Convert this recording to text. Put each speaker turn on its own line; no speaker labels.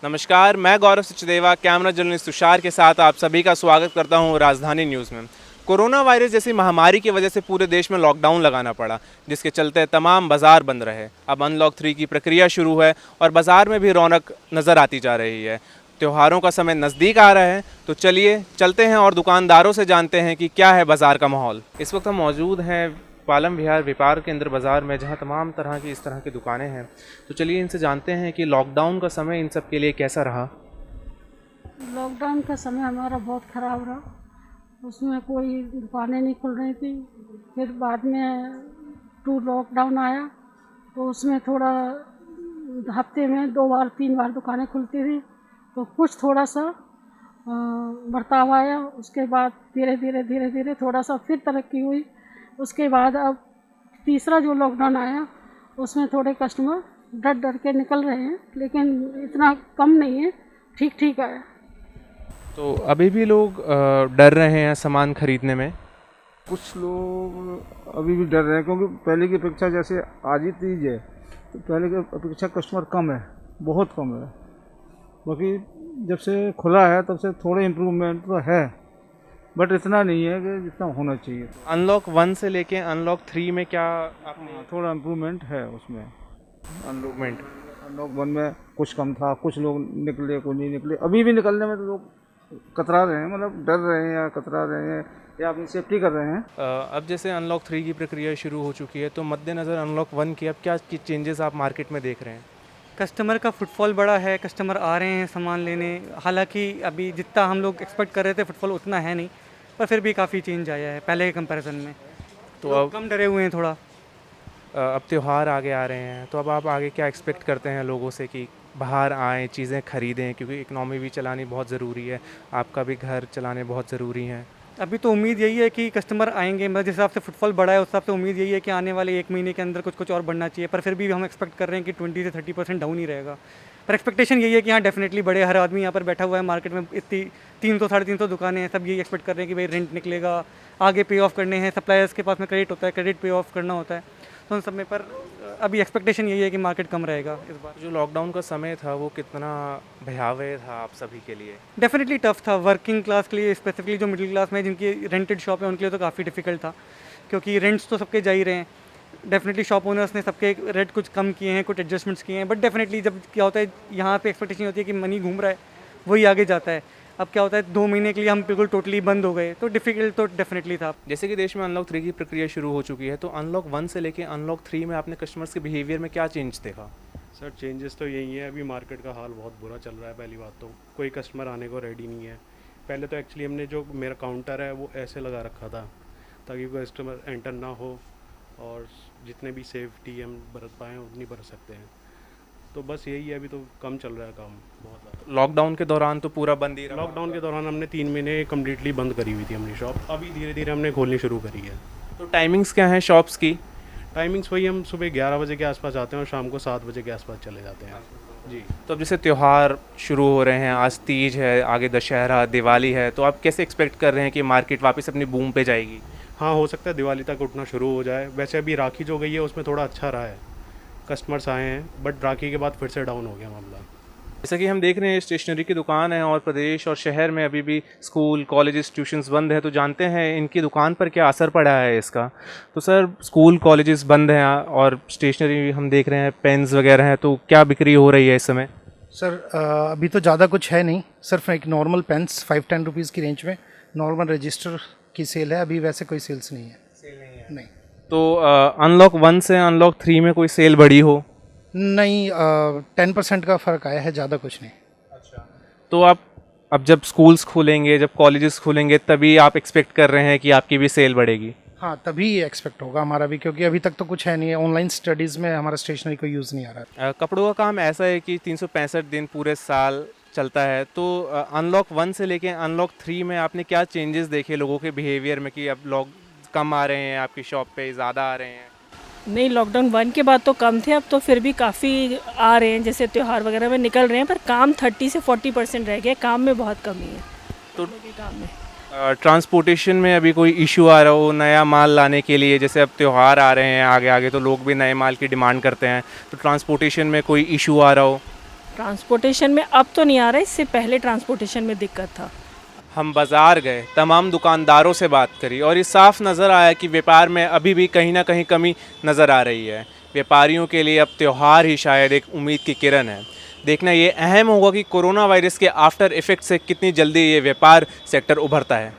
नमस्कार, मैं गौरव Sachdeva camera journalist Tushar के साथ आप सभी का स्वागत करता हूं राजधानी न्यूज़ में। कोरोना वायरस जैसी महामारी की वजह से पूरे देश में लॉकडाउन लगाना पड़ा, जिसके चलते तमाम बाजार बंद रहे। अब अनलॉक 3 की प्रक्रिया शुरू है और बाजार में भी रौनक नज़र आती जा रही है। त्योहारों का समय नज़दीक आ रहा है, तो चलिए चलते हैं और दुकानदारों से जानते हैं कि क्या है बाज़ार का माहौल। इस वक्त हम मौजूद हैं पालम विहार व्यापार केंद्र बाज़ार में, जहां तमाम तरह की इस तरह की दुकानें हैं। तो चलिए इनसे जानते हैं कि लॉकडाउन का समय इन सब के लिए कैसा रहा।
लॉकडाउन का समय हमारा बहुत ख़राब रहा। उसमें कोई दुकानें नहीं खुल रही थी। फिर बाद में लॉकडाउन आया तो उसमें थोड़ा हफ्ते में 2 बार 3 बार दुकानें खुलती थी, तो कुछ थोड़ा सा बर्ताव आया। उसके बाद धीरे धीरे थोड़ा सा फिर तरक्की हुई। उसके बाद अब तीसरा जो लॉकडाउन आया उसमें थोड़े कस्टमर डर के निकल रहे हैं, लेकिन इतना कम नहीं है, ठीक ठीक आया।
तो अभी भी लोग डर रहे हैं सामान खरीदने में।
कुछ लोग अभी भी डर रहे हैं, क्योंकि पहले की अपेक्षा जैसे आज ही तीज है तो पहले की अपेक्षा कस्टमर कम है, बहुत कम है। बाकी जब से खुला है तब से थोड़े इम्प्रूवमेंट तो है, बट इतना नहीं है कि जितना होना चाहिए।
अनलॉक 1 से लेके अनलॉक 3 में क्या आपने
थोड़ा इम्प्रूवमेंट है उसमें।
अनलॉकमेंट
अनलॉक 1 में कुछ कम था, कुछ लोग निकले कुछ नहीं निकले। अभी भी निकलने में तो लोग कतरा रहे हैं, मतलब डर रहे हैं या कतरा रहे हैं या अपनी सेफ्टी कर रहे हैं।
अब जैसे अनलॉक 3 की प्रक्रिया शुरू हो चुकी है, तो मद्देनज़र अनलॉक 1 की अब क्या चेंजेस आप मार्केट में देख रहे हैं?
कस्टमर का फुटफॉल बड़ा है, कस्टमर आ रहे हैं सामान लेने। हालांकि अभी जितना हम लोग एक्सपेक्ट कर रहे थे फुटफॉल उतना है नहीं, पर फिर भी काफ़ी चेंज आया है पहले के कंपैरिजन में।
तो
लोग
अब
कम डरे हुए हैं थोड़ा।
अब त्यौहार आगे आ रहे हैं, तो अब आप आगे क्या एक्सपेक्ट करते हैं लोगों से कि बाहर आएँ, चीज़ें खरीदें, क्योंकि इकनॉमी भी चलानी बहुत ज़रूरी है, आपका भी घर चलाने बहुत ज़रूरी हैं।
अभी तो उम्मीद यही है कि कस्टमर आएंगे, मतलब जिस हिसाब से फुटफॉल बढ़ा है उस हिसाब से उम्मीद यही है कि आने वाले 1 महीने के अंदर कुछ और बढ़ना चाहिए। पर फिर भी हम एक्सपेक्ट कर रहे हैं कि 20 से 30% डाउन ही रहेगा। पर एक्सपेक्टेशन यही है कि हाँ डेफिनेटली बढ़े। हर आदमी यहाँ पर बैठा हुआ है मार्केट में, इतनी 300 साढ़े 300 दुकानें हैं, सब यही एक्सपेक्ट कर रहे हैं कि भाई रेंट निकलेगा, आगे पे ऑफ करने हैं, सप्लायर्स के पास में क्रेडिट होता है, क्रेडिट पे ऑफ करना होता है, तो उन सब में। पर अभी एक्सपेक्टेशन यही है कि मार्केट कम रहेगा इस बार।
जो लॉकडाउन का समय था वो कितना भयावह था आप सभी के लिए?
डेफिनेटली टफ था वर्किंग क्लास के लिए, स्पेसिफिकली जो मिडिल क्लास में जिनकी रेंटेड शॉप है उनके लिए तो काफ़ी डिफिकल्ट था, क्योंकि रेंट्स तो सबके जा ही रहे हैं। डेफिनेटली शॉप ओनर्स ने सबके रेट कुछ कम किए हैं, कुछ एडजस्टमेंट्स किए हैं। बट डेफिनेटली जब क्या होता है, यहाँ पे एक्सपेक्टेशन होती है कि मनी घूम रहा है वही आगे जाता है। अब क्या होता है, 2 महीने के लिए हम बिल्कुल टोटली बंद हो गए, तो डिफिकल्ट तो डेफिनेटली था।
जैसे कि देश में अनलॉक 3 की प्रक्रिया शुरू हो चुकी है, तो अनलॉक 1 से लेके अनलॉक 3 में आपने कस्टमर्स के बिहेवियर में क्या चेंज देखा?
सर चेंजेस तो यही है, अभी मार्केट का हाल बहुत बुरा चल रहा है। पहली बात तो कोई कस्टमर आने को रेडी नहीं है। पहले तो एक्चुअली हमने जो मेरा काउंटर है वो ऐसे लगा रखा था ताकि कोई कस्टमर एंटर ना हो, और जितने भी सेफ्टी हम बरत पाएँ उतनी बरत सकते हैं। तो बस यही है, अभी तो कम चल रहा है काम बहुत ज़्यादा।
लॉकडाउन के दौरान तो पूरा बंद ही रहा।
लॉकडाउन के दौरान हमने 3 महीने कम्प्लीटली बंद करी हुई थी अपनी शॉप, अभी धीरे धीरे हमने खोलनी शुरू करी है।
तो टाइमिंग्स क्या हैं शॉप्स की?
टाइमिंग्स वही, हम सुबह 11 बजे के आसपास आते हैं और शाम को 7 बजे के आसपास चले जाते हैं जी।
तो अब जैसे त्यौहार शुरू हो रहे हैं, आज तीज है, आगे दशहरा, दिवाली है, तो आप कैसे एक्सपेक्ट कर रहे हैं कि मार्केट वापस अपनी बूम पे जाएगी?
हाँ, हो सकता है दिवाली तक उठना शुरू हो जाए। वैसे अभी राखी जो गई है उसमें थोड़ा अच्छा रहा है, कस्टमर्स आए हैं, बट राखी के बाद फिर से डाउन हो गया मामला।
जैसा कि हम देख रहे हैं स्टेशनरी की दुकान है और प्रदेश और शहर में अभी भी स्कूल, कॉलेजेस, ट्यूशन्स बंद हैं, तो जानते हैं इनकी दुकान पर क्या असर पड़ा है इसका। तो सर, स्कूल कॉलेजेस बंद हैं और स्टेशनरी हम देख रहे हैं, पेन्स वगैरह हैं, तो क्या बिक्री हो रही है इस समय?
सर अभी तो ज़्यादा कुछ है नहीं, सिर्फ एक नॉर्मल पेन्स 5-10 रुपीज़ की रेंज में नॉर्मल रजिस्टर की सेल है। अभी वैसे कोई सेल्स नहीं है। नहीं।
तो अनलॉक 1 से अनलॉक 3 में कोई सेल बढ़ी हो?
नहीं, 10% का फ़र्क आया है, ज़्यादा कुछ नहीं।
अच्छा। तो आप अब जब स्कूल्स खुलेंगे, जब कॉलेजेस खुलेंगे, तभी आप एक्सपेक्ट कर रहे हैं कि आपकी भी सेल बढ़ेगी?
हाँ, तभी एक्सपेक्ट होगा हमारा भी, क्योंकि अभी तक तो कुछ है नहीं है। ऑनलाइन स्टडीज़ में हमारा स्टेशनरी को यूज़ नहीं आ रहा है।
कपड़ों का काम ऐसा है कि 365 दिन पूरे साल चलता है, तो अनलॉक 1 से लेके अनलॉक 3 में आपने क्या चेंजेस देखे लोगों के बिहेवियर में कि अब लोग कम आ रहे हैं आपकी शॉप पे, ज़्यादा आ रहे हैं?
नहीं, लॉकडाउन 1 के बाद तो कम थे, अब तो फिर भी काफ़ी आ रहे हैं, जैसे त्यौहार वगैरह में निकल रहे हैं, पर काम 30 से 40% रह गया। काम में बहुत कमी है।
तो
काम में
ट्रांसपोर्टेशन में अभी कोई इशू आ रहा हो नया माल लाने के लिए? जैसे अब त्यौहार आ रहे हैं आगे आगे, तो लोग भी नए माल की डिमांड करते हैं, तो ट्रांसपोर्टेशन में कोई इशू आ रहा हो?
ट्रांसपोर्टेशन में अब तो नहीं आ रहा है, इससे पहले ट्रांसपोर्टेशन में दिक्कत था।
हम बाज़ार गए, तमाम दुकानदारों से बात करी और ये साफ नज़र आया कि व्यापार में अभी भी कहीं ना कहीं कमी नज़र आ रही है। व्यापारियों के लिए अब त्यौहार ही शायद एक उम्मीद की किरण है। देखना ये अहम होगा कि कोरोना वायरस के आफ्टर इफ़ेक्ट से कितनी जल्दी ये व्यापार सेक्टर उभरता है।